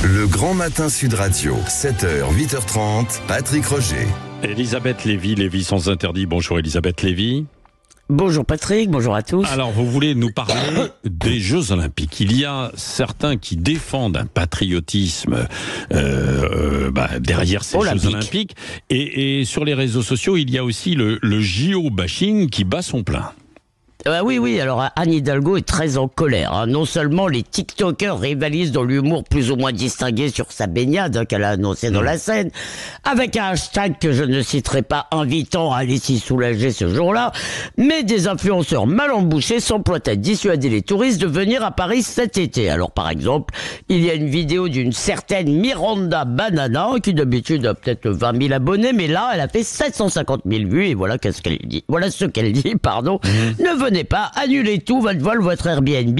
Le Grand Matin Sud Radio, 7h, 8h30, Patrick Roger. Elisabeth Lévy sans interdit. Bonjour Elisabeth Lévy. Bonjour Patrick, bonjour à tous. Alors vous voulez nous parler des Jeux Olympiques. Il y a certains qui défendent un patriotisme derrière ces Jeux Olympiques. Et sur les réseaux sociaux, il y a aussi le JO-bashing qui bat son plein. Oui, alors Anne Hidalgo est très en colère. Non seulement les TikTokers rivalisent dans l'humour plus ou moins distingué sur sa baignade qu'elle a annoncé dans la scène, avec un hashtag que je ne citerai pas invitant à aller s'y soulager ce jour-là, mais des influenceurs mal embouchés s'emploient à dissuader les touristes de venir à Paris cet été. Alors par exemple, il y a une vidéo d'une certaine Miranda Banana qui d'habitude a peut-être 20 000 abonnés, mais là elle a fait 750 000 vues et voilà ce qu'elle dit. Ne venez pas, annulez tout, votre vol, votre Airbnb,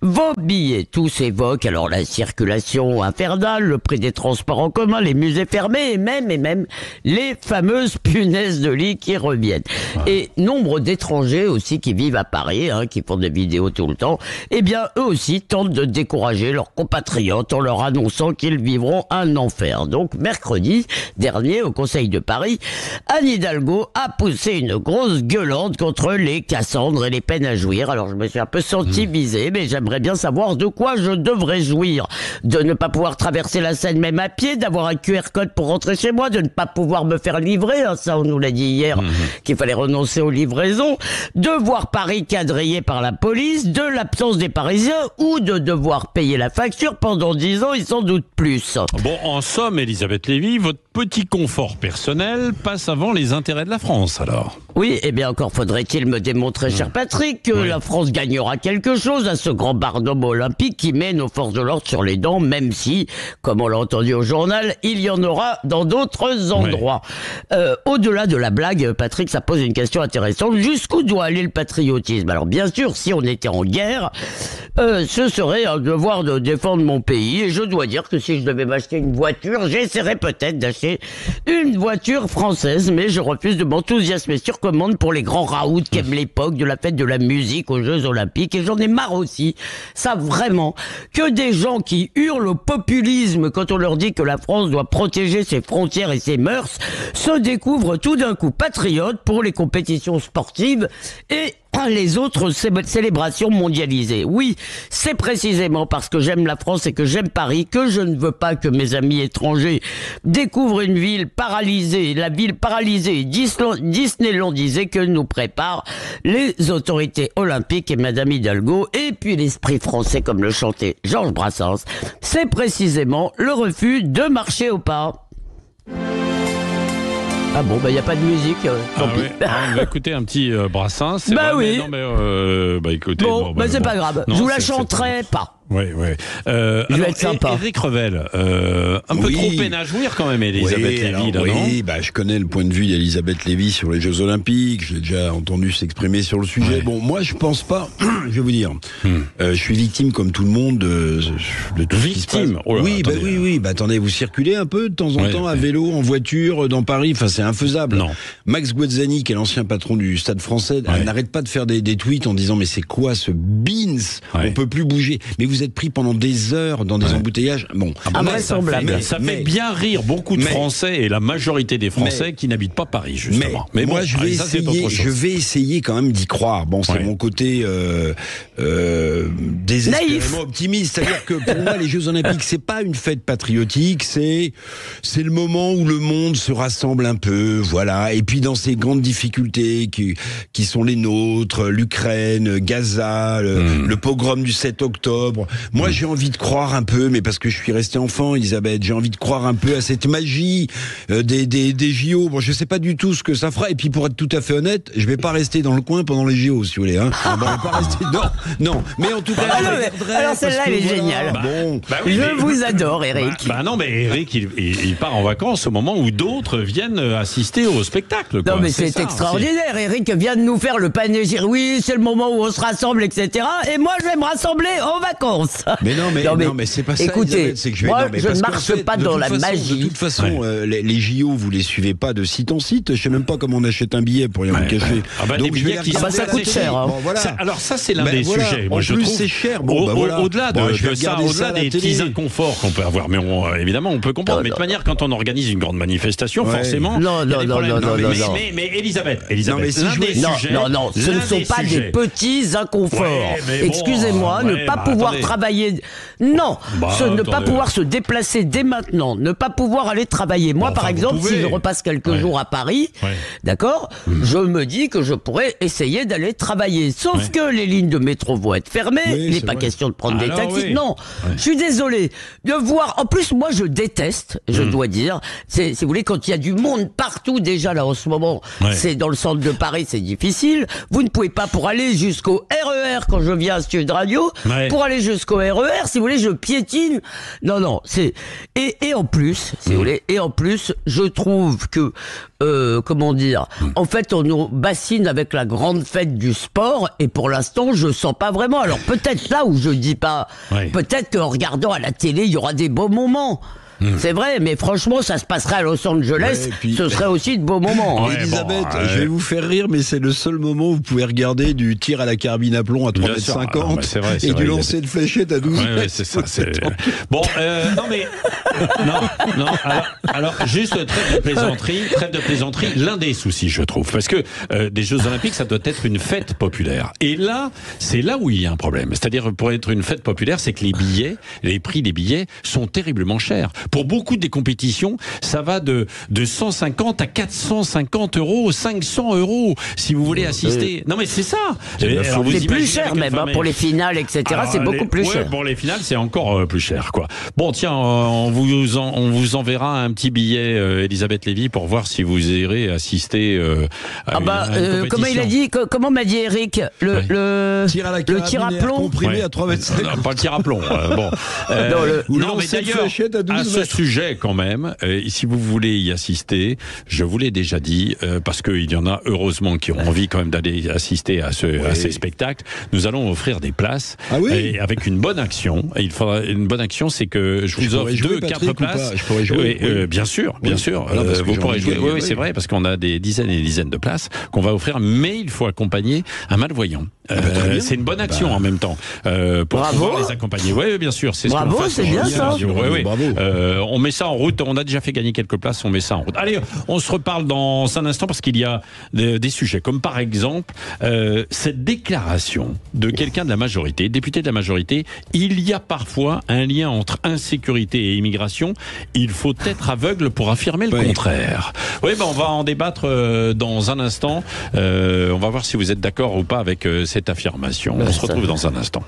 vos billets. Tous évoquent alors la circulation infernale, le prix des transports en commun, les musées fermés et même les fameuses punaises de lit qui reviennent. Et nombre d'étrangers aussi qui vivent à Paris, qui font des vidéos tout le temps, eh bien eux aussi tentent de décourager leurs compatriotes en leur annonçant qu'ils vivront un enfer. Donc mercredi dernier au Conseil de Paris, Anne Hidalgo a poussé une grosse gueulante contre les Cassandres et les peines à jouir. Alors je me suis un peu senti visé, mais j'aimerais bien savoir de quoi je devrais jouir. De ne pas pouvoir traverser la Seine même à pied, d'avoir un QR code pour rentrer chez moi, de ne pas pouvoir me faire livrer, ça on nous l'a dit hier, qu'il fallait renoncer aux livraisons, de voir Paris quadrillé par la police, de l'absence des Parisiens ou de devoir payer la facture pendant 10 ans et sans doute plus. Bon, en somme, Elisabeth Lévy, votre petit confort personnel passe avant les intérêts de la France, alors. Oui, eh bien encore faudrait-il me démontrer, cher Patrick, que la France gagnera quelque chose à ce grand barnum olympique qui met nos forces de l'ordre sur les dents, même si, comme on l'a entendu au journal, il y en aura dans d'autres endroits. Au-delà de la blague, Patrick, ça pose une question intéressante. Jusqu'où doit aller le patriotisme? Alors bien sûr, si on était en guerre, ce serait un devoir de défendre mon pays, et je dois dire que si je devais m'acheter une voiture, j'essaierais peut-être d'acheter une voiture française, mais je refuse de m'enthousiasmer sur commande pour les grands raouts qu'aime l'époque de la fête de la musique aux Jeux Olympiques, et j'en ai marre aussi, ça vraiment, que des gens qui hurlent au populisme quand on leur dit que la France doit protéger ses frontières et ses mœurs se découvrent tout d'un coup patriotes pour les compétitions sportives et les autres célébrations mondialisées. Oui, c'est précisément parce que j'aime la France et que j'aime Paris que je ne veux pas que mes amis étrangers découvrent une ville paralysée, la ville paralysée et disneylandisée que nous préparent les autorités olympiques et Madame Hidalgo, et puis l'esprit français comme le chantait Georges Brassens. C'est précisément le refus de marcher au pas. Ah bon, il n'y a pas de musique, tant pis. On va écouter un petit Brassens. Oui. Écoutez. C'est pas grave. Je vous la chanterai pas. Oui. Je vais être sympa. Éric Revel, un peu trop peine à jouir quand même, Elisabeth Lévy, non ? Je connais le point de vue d'Elisabeth Lévy sur les Jeux Olympiques. J'ai déjà entendu s'exprimer sur le sujet. Bon, moi, je pense pas. Je vais vous dire, je suis victime comme tout le monde de tout ce qui se passe. Oui. Attendez, vous circulez un peu de temps en temps à vélo, en voiture, dans Paris. Enfin, c'est infaisable. Non. Max Guazzani, qui est l'ancien patron du Stade Français, n'arrête pas de faire des tweets en disant mais c'est quoi ce beans ? On peut plus bouger. Mais vous êtes pris pendant des heures dans des embouteillaient. Bon, ça fait bien rire beaucoup de Français et la majorité des Français qui n'habitent pas Paris, justement. Mais moi, je vais essayer quand même d'y croire. Bon, c'est mon côté désespérément optimiste. C'est-à-dire que pour moi, les Jeux Olympiques, c'est pas une fête patriotique, c'est le moment où le monde se rassemble un peu, voilà. Et puis dans ces grandes difficultés qui sont les nôtres, l'Ukraine, Gaza, le pogrom du 7 octobre. Moi, j'ai envie de croire un peu, mais parce que je suis resté enfant, Elisabeth, j'ai envie de croire un peu à cette magie des JO. Bon, je sais pas du tout ce que ça fera. Et puis, pour être tout à fait honnête, je vais pas rester dans le coin pendant les JO, si vous voulez. Je vais pas rester. Non. Mais en tout cas, alors celle-là, elle est géniale. Je vous adore, Eric. Mais Eric, il part en vacances au moment où d'autres viennent assister au spectacle. Non, mais c'est extraordinaire. Eric vient de nous faire le panégyrique. Oui, c'est le moment où on se rassemble, etc. Et moi, je vais me rassembler en vacances. pense. Mais non, mais c'est pas ça. Écoutez, Elisabeth, c'est que moi, mais je parce ne qu'en marche fait, pas de dans toute la façon, magie. De toute façon, les JO, vous les suivez pas de site en site. Je sais même pas comment on achète un billet pour rien vous cacher. Les billets qui ça coûte cher. Hein. Bon, voilà. Alors ça, c'est l'un des sujets. Moi, en je plus, trouve. c'est cher. Au-delà au-delà des petits inconforts qu'on peut avoir, mais évidemment, on peut comprendre. Mais de toute manière, quand on organise une grande manifestation, forcément, non. Mais Elisabeth, non, ce ne sont pas des petits inconforts. Excusez-moi, ne pas pouvoir travailler. Non, ne pas pouvoir se déplacer dès maintenant, ne pas pouvoir aller travailler. Moi, par exemple, si je repasse quelques jours à Paris, d'accord, je me dis que je pourrais essayer d'aller travailler. Sauf que les lignes de métro vont être fermées, il n'est pas question de prendre des taxis. Non, je suis désolé de voir. En plus, moi, je déteste, je dois dire, si vous voulez, quand il y a du monde partout déjà là en ce moment, c'est dans le centre de Paris, c'est difficile. Vous ne pouvez pas pour aller jusqu'au RER quand je viens à Sud Radio, pour aller jusqu'au RER, si vous voulez, je piétine. Non, c'est et en plus, si vous voulez, et en plus, je trouve que comment dire, en fait, on nous bassine avec la grande fête du sport et pour l'instant, je sens pas vraiment. Alors peut-être là où je dis pas, peut-être qu'en regardant à la télé, il y aura des beaux moments. C'est vrai, mais franchement, ça se passerait à Los Angeles, ce serait aussi de beaux moments. Elisabeth, je vais vous faire rire, mais c'est le seul moment où vous pouvez regarder du tir à la carabine à plomb à 3,50 m et du lancer de fléchette à 12 mètres. C'est ça. Bon, non. Alors, juste trêve de plaisanterie. L'un des soucis, je trouve, parce que des Jeux Olympiques, ça doit être une fête populaire. Et là, c'est là où il y a un problème. C'est-à-dire, pour être une fête populaire, c'est que les prix des billets sont terriblement chers. Pour beaucoup des compétitions, ça va de 150 à 450 euros, 500 euros, si vous voulez assister. Non, mais c'est ça. C'est plus cher même, pour les finales, etc. C'est beaucoup plus cher. Pour les finales, c'est encore plus cher, quoi. Bon, tiens, on vous enverra un petit billet, Elisabeth Lévy, pour voir si vous irez assister à une compétition. Comment il a dit, comment m'a dit Eric, le tir à plomb comprimé à 3,5 m. Pas le tir à plomb. Bon. Non, mais d'ailleurs, à ce sujet quand même, si vous voulez y assister, je vous l'ai déjà dit, parce qu'il y en a heureusement qui ont envie quand même d'aller assister à ces spectacles, nous allons offrir des places et avec une bonne action. Et il faudra une bonne action, c'est que je vous offre 2-4 places. Je pourrais jouer. Bien sûr. Vous pourrez jouer. Oui, c'est vrai, parce qu'on a des dizaines et des dizaines de places qu'on va offrir, mais il faut accompagner un malvoyant. C'est une bonne action en même temps pour pouvoir les accompagner. Oui, bien sûr. C'est bravo, c'est bien ça. Bravo. On met ça en route. On a déjà fait gagner quelques places. On met ça en route. Allez, on se reparle dans un instant parce qu'il y a des sujets comme par exemple cette déclaration de quelqu'un de la majorité, député de la majorité. Il y a parfois un lien entre insécurité et immigration. Il faut être aveugle pour affirmer le contraire. Oui, on va en débattre dans un instant. On va voir si vous êtes d'accord ou pas avec cette affirmation. On se retrouve dans un instant.